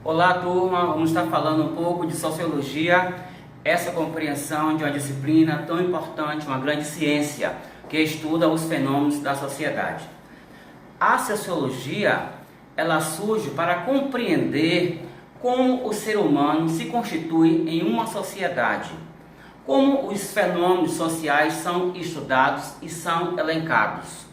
Olá, turma. Vamos estar falando um pouco de sociologia, essa compreensão de uma disciplina tão importante, uma grande ciência que estuda os fenômenos da sociedade. A sociologia, ela surge para compreender como o ser humano se constitui em uma sociedade, como os fenômenos sociais são estudados e são elencados,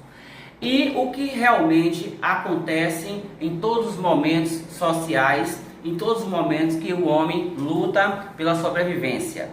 e o que realmente acontece em todos os momentos sociais, em todos os momentos que o homem luta pela sobrevivência.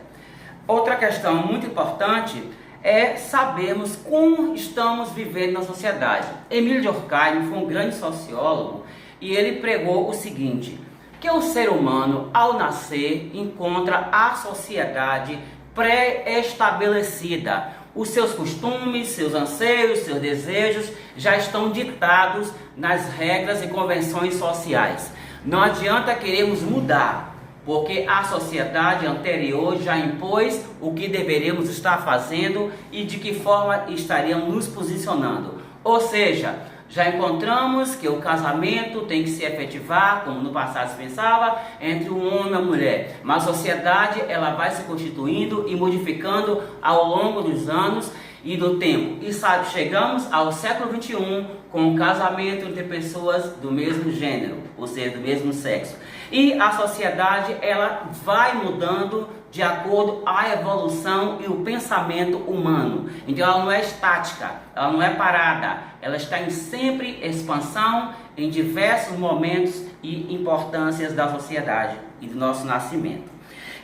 Outra questão muito importante é sabermos como estamos vivendo na sociedade. Emile Durkheim foi um grande sociólogo e ele pregou o seguinte, que o ser humano, ao nascer, encontra a sociedade pré-estabelecida. Os seus costumes, seus anseios, seus desejos já estão ditados nas regras e convenções sociais. Não adianta queremos mudar, porque a sociedade anterior já impôs o que deveríamos estar fazendo e de que forma estaríamos nos posicionando. Ou seja, já encontramos que o casamento tem que se efetivar, como no passado se pensava, entre o homem e a mulher. Mas a sociedade ela vai se constituindo e modificando ao longo dos anos e do tempo. E chegamos ao século XXI com o casamento entre pessoas do mesmo gênero, ou seja, do mesmo sexo. E a sociedade ela vai mudando de acordo com a evolução e o pensamento humano. Então ela não é estática, ela não é parada, ela está em sempre expansão em diversos momentos e importâncias da sociedade e do nosso nascimento.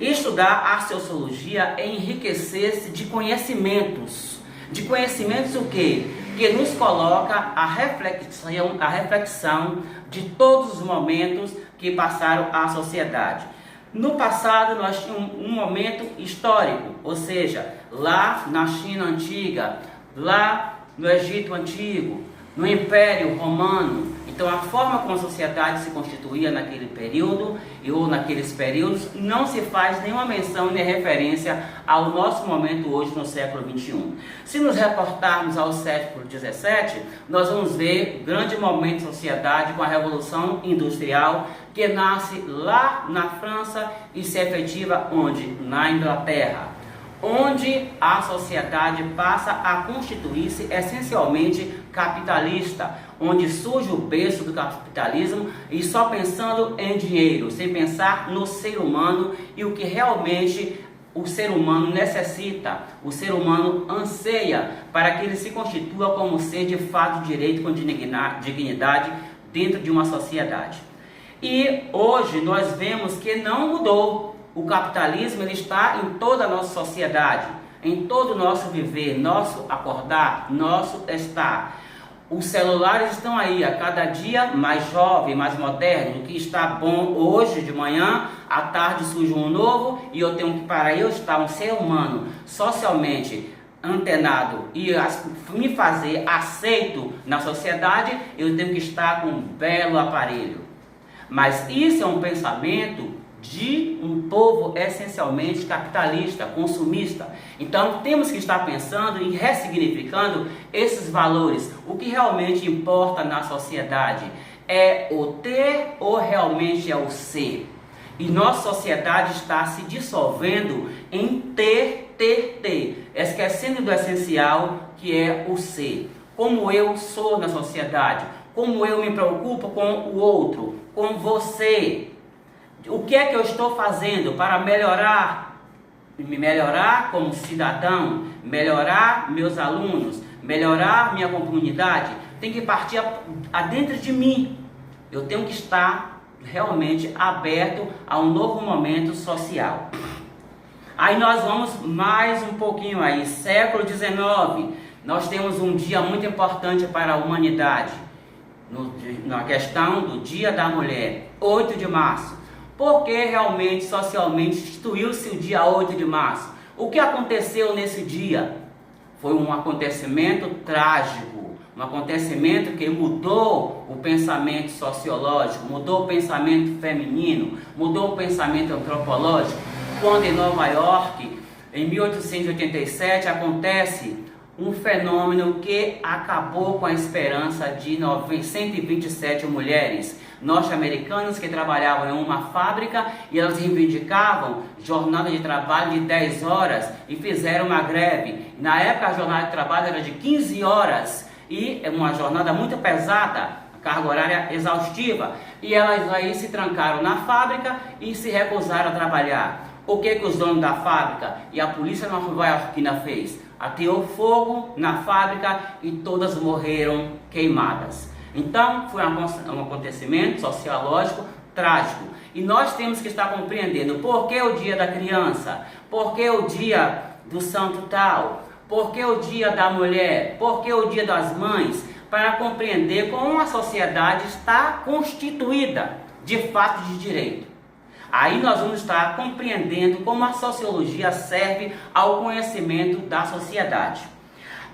E estudar a sociologia é enriquecer-se de conhecimentos. De conhecimentos o quê? Que nos coloca a reflexão de todos os momentos que passaram a sociedade. No passado nós tínhamos um momento histórico, ou seja, lá na China antiga, lá no Egito antigo, no Império Romano. Então a forma como a sociedade se constituía naquele período ou naqueles períodos não se faz nenhuma menção nem referência ao nosso momento hoje no século XXI. Se nos reportarmos ao século XVII, nós vamos ver grande momento da sociedade com a Revolução Industrial que nasce lá na França e se efetiva onde? Na Inglaterra, onde a sociedade passa a constituir-se essencialmente capitalista, onde surge o berço do capitalismo e só pensando em dinheiro, sem pensar no ser humano e o que realmente o ser humano necessita, o ser humano anseia para que ele se constitua como ser de fato direito com dignidade dentro de uma sociedade. E hoje nós vemos que não mudou. O capitalismo ele está em toda a nossa sociedade, em todo o nosso viver, nosso acordar, nosso estar. Os celulares estão aí a cada dia mais jovem, mais moderno. O que está bom hoje de manhã, à tarde surge um novo e eu tenho que, para eu estar um ser humano socialmente antenado e me fazer aceito na sociedade, eu tenho que estar com um belo aparelho. Mas isso é um pensamento de um povo essencialmente capitalista, consumista. Então temos que estar pensando e ressignificando esses valores. O que realmente importa na sociedade é o ter ou realmente é o ser? E nossa sociedade está se dissolvendo em ter, esquecendo do essencial que é o ser. Como eu sou na sociedade, como eu me preocupo com o outro, com você. O que é que eu estou fazendo para me melhorar como cidadão, melhorar meus alunos, melhorar minha comunidade? Tem que partir dentro de mim. Eu tenho que estar realmente aberto a um novo momento social. Aí nós vamos mais um pouquinho aí, século XIX. Nós temos um dia muito importante para a humanidade, na questão do Dia da Mulher, 8 de março. Porque realmente, socialmente, instituiu-se o dia 8 de março. O que aconteceu nesse dia? Foi um acontecimento trágico, um acontecimento que mudou o pensamento sociológico, mudou o pensamento feminino, mudou o pensamento antropológico. Quando em Nova York, em 1887, acontece um fenômeno que acabou com a esperança de 127 mulheres. norte-americanas que trabalhavam em uma fábrica e elas reivindicavam jornada de trabalho de 10 horas e fizeram uma greve. Na época a jornada de trabalho era de 15 horas e é uma jornada muito pesada, carga horária exaustiva, e elas aí se trancaram na fábrica e se recusaram a trabalhar. O que os donos da fábrica e a polícia de Nova Iorquina fez? Ateou fogo na fábrica e todas morreram queimadas. Então foi um acontecimento sociológico trágico. E nós temos que estar compreendendo por que o dia da criança, por que o dia do santo tal, por que o dia da mulher, por que o dia das mães, para compreender como a sociedade está constituída de fato de direito. Aí nós vamos estar compreendendo como a sociologia serve ao conhecimento da sociedade.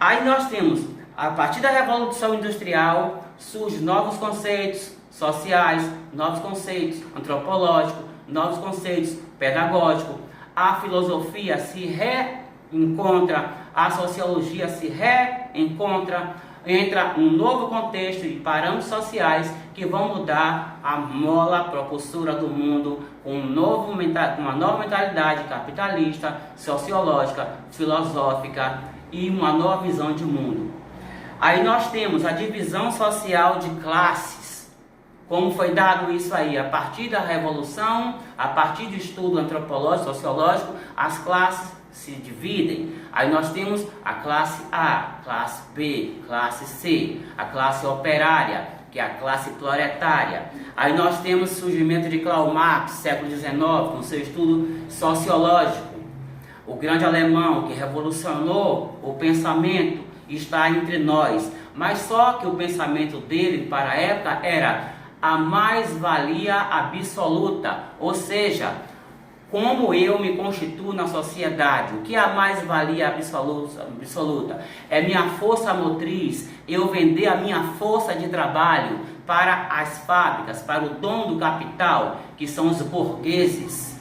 Aí nós temos, a partir da Revolução Industrial, surgem novos conceitos sociais, novos conceitos antropológicos, novos conceitos pedagógicos. A filosofia se reencontra, a sociologia se reencontra, entra um novo contexto de parâmetros sociais que vão mudar a mola propulsora do mundo com uma nova mentalidade capitalista, sociológica, filosófica e uma nova visão de mundo. Aí nós temos a divisão social de classes. Como foi dado isso aí? A partir da Revolução, a partir do estudo antropológico, sociológico, as classes se dividem. Aí nós temos a classe A, classe B, classe C, a classe operária, que é a classe proletária. Aí nós temos o surgimento de Karl Marx, século XIX, com seu estudo sociológico. O grande alemão que revolucionou o pensamento está entre nós. Mas só que o pensamento dele para a época era a mais-valia absoluta, ou seja, como eu me constituo na sociedade. O que é a mais-valia absoluta? É minha força motriz, eu vender a minha força de trabalho para as fábricas, para o dono do capital, que são os burgueses.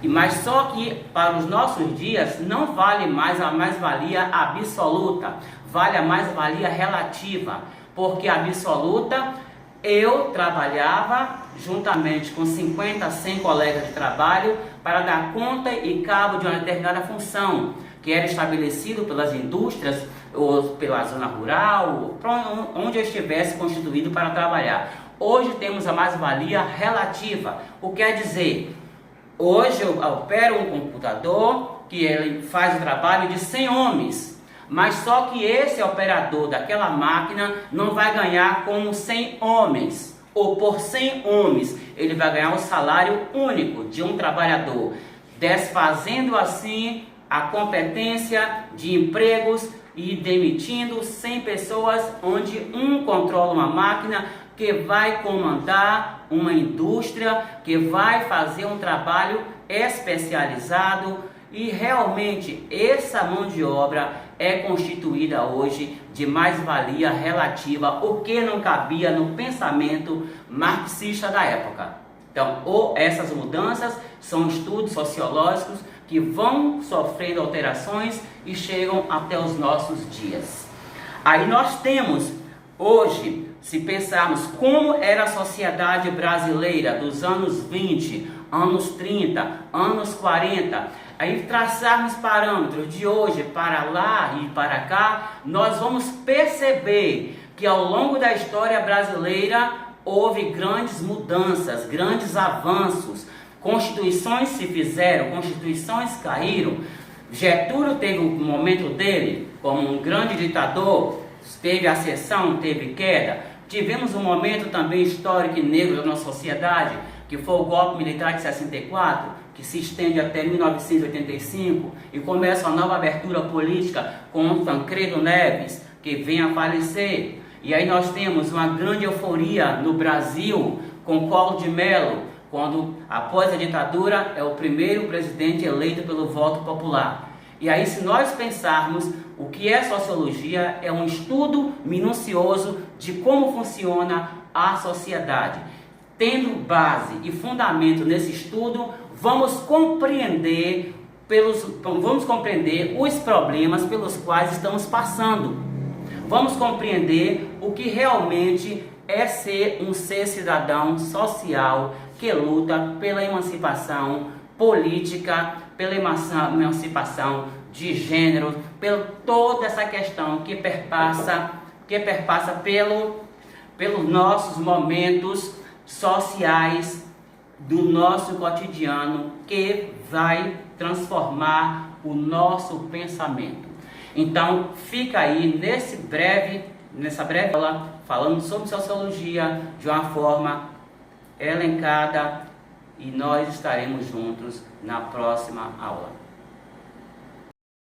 Mas só que para os nossos dias não vale mais a mais-valia absoluta, vale a mais-valia relativa, porque a absoluta eu trabalhava juntamente com 50, 100 colegas de trabalho para dar conta e cabo de uma determinada função que era estabelecido pelas indústrias ou pela zona rural, onde eu estivesse constituído para trabalhar. Hoje temos a mais-valia relativa. O que quer dizer? Hoje eu opero um computador que ele faz o trabalho de 100 homens. Mas só que esse operador daquela máquina não vai ganhar como 100 homens, ou por 100 homens, ele vai ganhar o salário único de um trabalhador, desfazendo assim a competência de empregos e demitindo 100 pessoas, onde um controla uma máquina que vai comandar uma indústria, que vai fazer um trabalho especializado. E realmente essa mão de obra é constituída hoje de mais-valia relativa, o que não cabia no pensamento marxista da época. Então, essas mudanças são estudos sociológicos que vão sofrendo alterações e chegam até os nossos dias. Aí nós temos hoje, se pensarmos como era a sociedade brasileira dos anos 20, anos 30, anos 40, aí traçarmos parâmetros de hoje para lá e para cá, nós vamos perceber que ao longo da história brasileira houve grandes mudanças, grandes avanços, constituições se fizeram, constituições caíram. Getúlio teve o momento dele como um grande ditador, teve ascensão, teve queda. Tivemos um momento também histórico e negro da nossa sociedade, que foi o golpe militar de 64, que se estende até 1985 e começa uma nova abertura política com o Tancredo Neves, que vem a falecer. E aí nós temos uma grande euforia no Brasil com Collor de Mello, quando após a ditadura é o primeiro presidente eleito pelo voto popular. E aí, se nós pensarmos o que é sociologia, é um estudo minucioso de como funciona a sociedade. Tendo base e fundamento nesse estudo, vamos compreender os problemas pelos quais estamos passando. Vamos compreender o que realmente é ser um ser cidadão social que luta pela emancipação política, pela emancipação de gênero, pela toda essa questão que perpassa pelos nossos momentos sociais do nosso cotidiano, que vai transformar o nosso pensamento. Então, fica aí nessa breve aula falando sobre sociologia de uma forma elencada, e nós estaremos juntos na próxima aula.